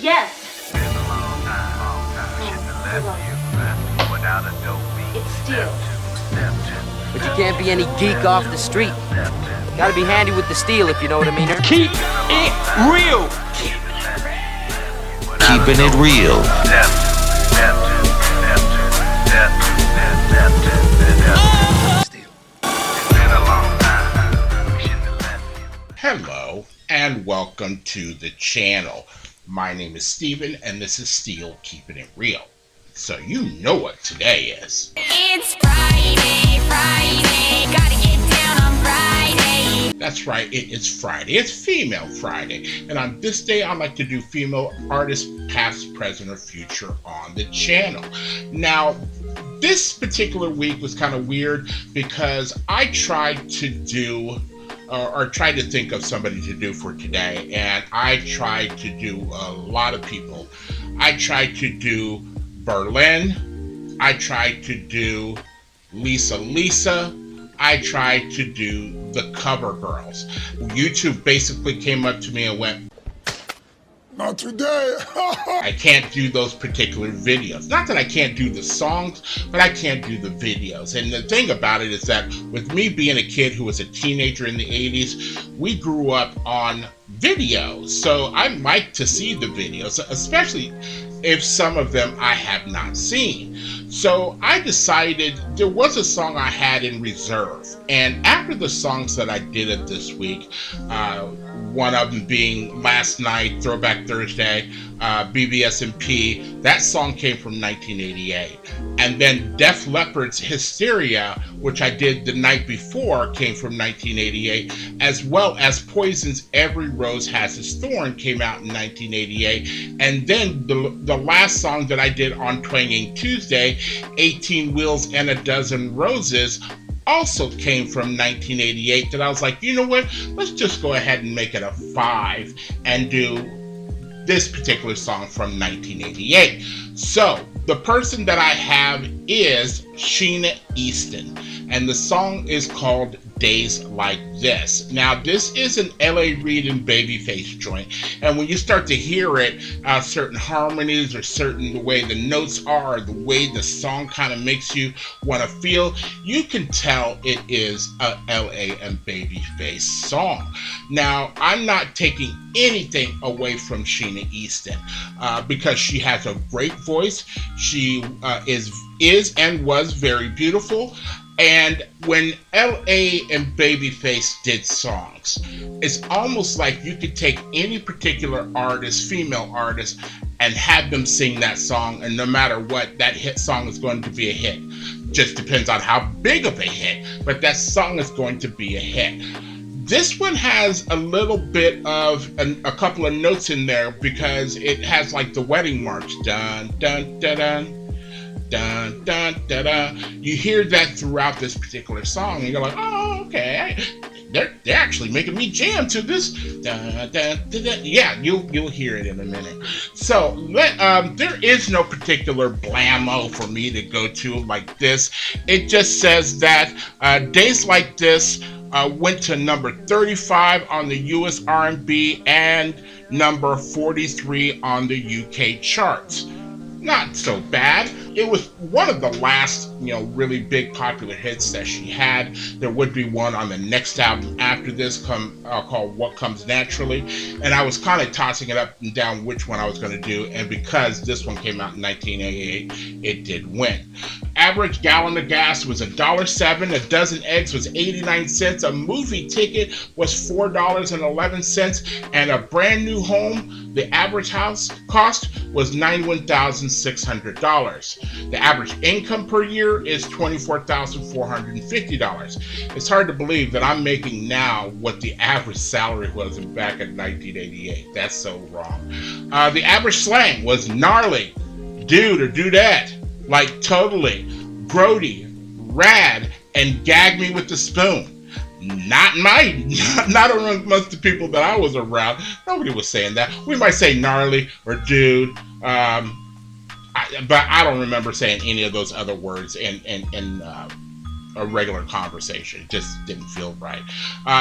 Yes. Been a long time. Shouldn't have left you without a dope beat. It's steel. But you can't be any geek off the street. Gotta be handy with the steel, if you know what I mean. Keep it real. Keeping it real. Hello and welcome to the channel. My name is Steven and this is Steel Keeping It Real. So you know what today is. It's Friday, gotta get down on Friday. That's right, it is Friday. It's Female Friday. And on this day, I like to do female artists, past, present, or future on the channel. Now, this particular week was kind of weird because I tried to do or tried to think of somebody to do for today, and I tried to do a lot of people. I tried to do Berlin, I tried to do Lisa, I tried to do the Cover Girls. YouTube basically came up to me and went, "Not today." I can't do those particular videos. Not that I can't do the songs, but I can't do the videos. And the thing about it is that with me being a kid who was a teenager in the 80s, we grew up on videos. So I like to see the videos, especially if some of them I have not seen. So I decided there was a song I had in reserve. And after the songs that I did it this week, one of them being Last Night, Throwback Thursday, BBS&P, that song came from 1988. And then Def Leppard's Hysteria, which I did the night before, came from 1988, as well as Poison's Every Rose Has Its Thorn came out in 1988. And then the last song that I did on Twanging Tuesday, 18 Wheels and a Dozen Roses, also came from 1988, that I was like, you know what, let's just go ahead and make it a 5 and do this particular song from 1988. So the person that I have is Sheena Easton, and the song is called Days Like This. Now, this is an L.A. Reid and Babyface joint, and when you start to hear it, certain harmonies or the way the notes are, the way the song kind of makes you want to feel, you can tell it is a L.A. and Babyface song. Now, I'm not taking anything away from Sheena Easton because she has a great voice. She is and was very beautiful. And when L.A. and Babyface did songs, it's almost like you could take any particular artist, female artist, and have them sing that song, and no matter what, that hit song is going to be a hit. Just depends on how big of a hit, but that song is going to be a hit. This one has a little bit of a couple of notes in there because it has like the wedding march, dun dun dun dun. Dun, dun, dun, dun. You hear that throughout this particular song, and you're like, oh, okay, they're actually making me jam to this. Dun, dun, dun, dun. Yeah, you'll hear it in a minute. So there is no particular blammo for me to go to like this. It just says that Days Like This went to number 35 on the US R&B and number 43 on the UK charts. Not so bad. It was one of the last, really big popular hits that she had. There would be one on the next album after this called What Comes Naturally. And I was kind of tossing it up and down which one I was going to do. And because this one came out in 1988, it did win. Average gallon of gas was $1.07. A dozen eggs was 89 cents. A movie ticket was $4.11. And a brand new home, the average house cost was $91,600. The average income per year is $24,450. It's hard to believe that I'm making now what the average salary was back in 1988. That's so wrong. The average slang was gnarly, dude or dudette, like totally, grody, rad, and gag me with the spoon. Not amongst the people that I was around. Nobody was saying that. We might say gnarly or dude, but I don't remember saying any of those other words in a regular conversation. It just didn't feel right.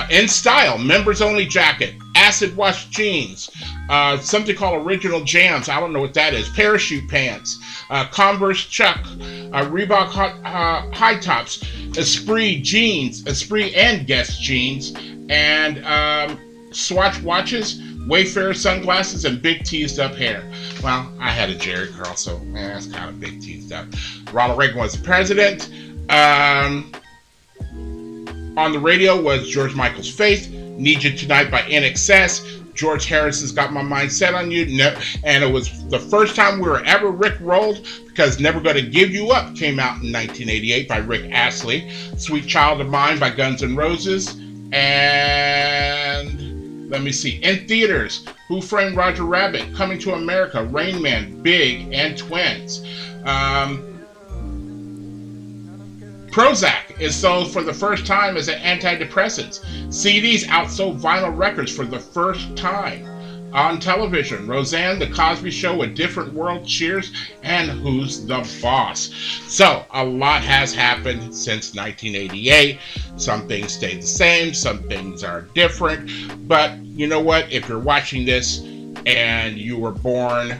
In style, members only jacket, acid wash jeans, something called Original Jams. I don't know what that is. Parachute pants, Converse Chuck, Reebok high tops, Esprit jeans, Esprit and Guess jeans, and Swatch watches, Wayfarer sunglasses, and big teased up hair. Well, I had a Jerry curl, so it's kind of big teased up. Ronald Reagan was the president. On the radio was George Michael's Faith, Need You Tonight by NXS, George Harrison's Got My Mind Set on You, and it was the first time we were ever Rick rolled because Never Gonna Give You Up came out in 1988 by Rick Astley, Sweet Child of Mine by Guns N' Roses, and let me see, in theaters, Who Framed Roger Rabbit, Coming to America, Rain Man, Big, and Twins. Prozac is sold for the first time as an antidepressant. CDs outsold vinyl records for the first time. On television, Roseanne, The Cosby Show, A Different World, Cheers, and Who's the Boss? So, a lot has happened since 1988. Some things stay the same, some things are different. But you know what? If you're watching this and you were born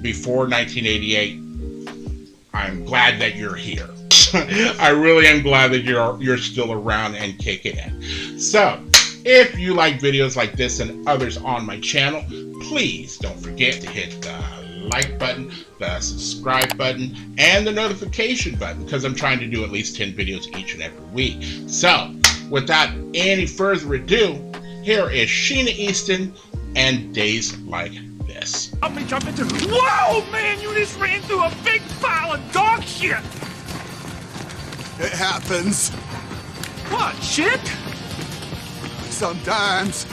before 1988, I'm glad that you're here. I really am glad that you're still around and kicking it. So, if you like videos like this and others on my channel, please don't forget to hit the like button, the subscribe button, and the notification button, because I'm trying to do at least 10 videos each and every week. So, without any further ado, here is Sheena Easton and Days Like This. Whoa, man, you just ran through a big pile of dog shit! It happens. What, shit? Sometimes.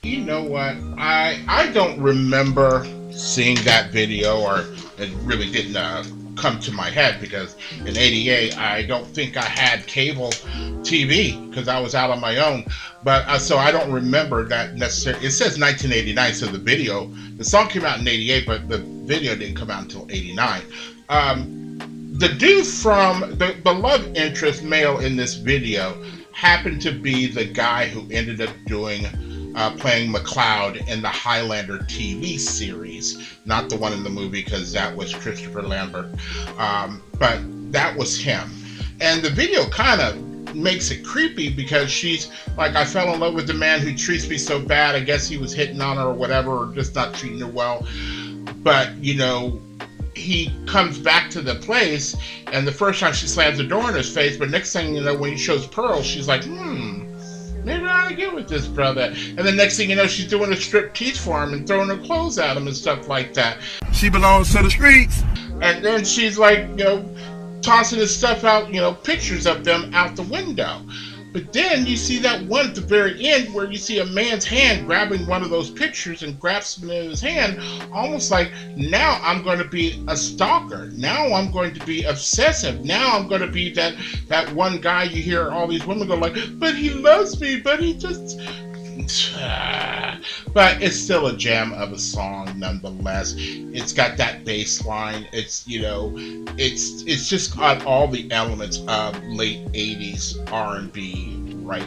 You know what? I don't remember seeing that video, or it really didn't come to my head, because in '88 I don't think I had cable TV because I was out on my own. But so I don't remember that necessarily. It says 1989, so the song came out in '88, but the video didn't come out until '89. The dude from the love interest male in this video happened to be the guy who ended up playing McCloud in the Highlander TV series, not the one in the movie, because that was Christopher Lambert, but that was him. And the video kind of makes it creepy, because she's like, I fell in love with the man who treats me so bad. I guess he was hitting on her or whatever, or just not treating her well. But, you know, he comes back to the place, and the first time she slams the door in his face, but next thing you know, when he shows Pearl, she's like, maybe I ought to get with this brother. And the next thing you know, she's doing a strip tease for him and throwing her clothes at him and stuff like that. She belongs to the streets. And then she's like, you know, tossing his stuff out, you know, pictures of them out the window. But then you see that one at the very end where you see a man's hand grabbing one of those pictures and grasping it in his hand, almost like, now I'm going to be a stalker. Now I'm going to be obsessive. Now I'm going to be that one guy you hear all these women go like, but he loves me, but he just... But it's still a gem of a song nonetheless. It's got that bass line. It's, you know, it's just got all the elements of late 80s R&B right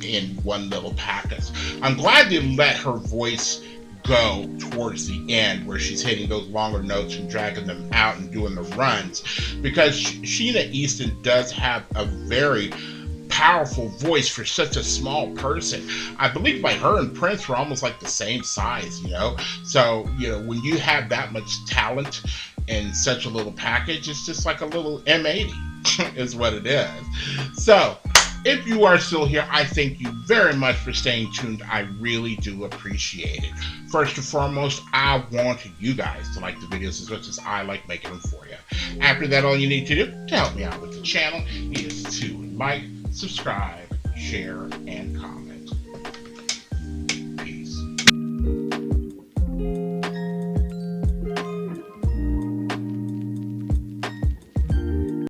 in one little package. I'm glad they let her voice go towards the end, where she's hitting those longer notes and dragging them out and doing the runs, because Sheena Easton does have a very powerful voice for such a small person. I believe like her and Prince were almost like the same size, you know? So, you know, when you have that much talent in such a little package, it's just like a little M80 is what it is. So, if you are still here, I thank you very much for staying tuned. I really do appreciate it. First and foremost, I want you guys to like the videos as much as I like making them for you. After that, all you need to do to help me out with the channel is to like, subscribe, share, and comment.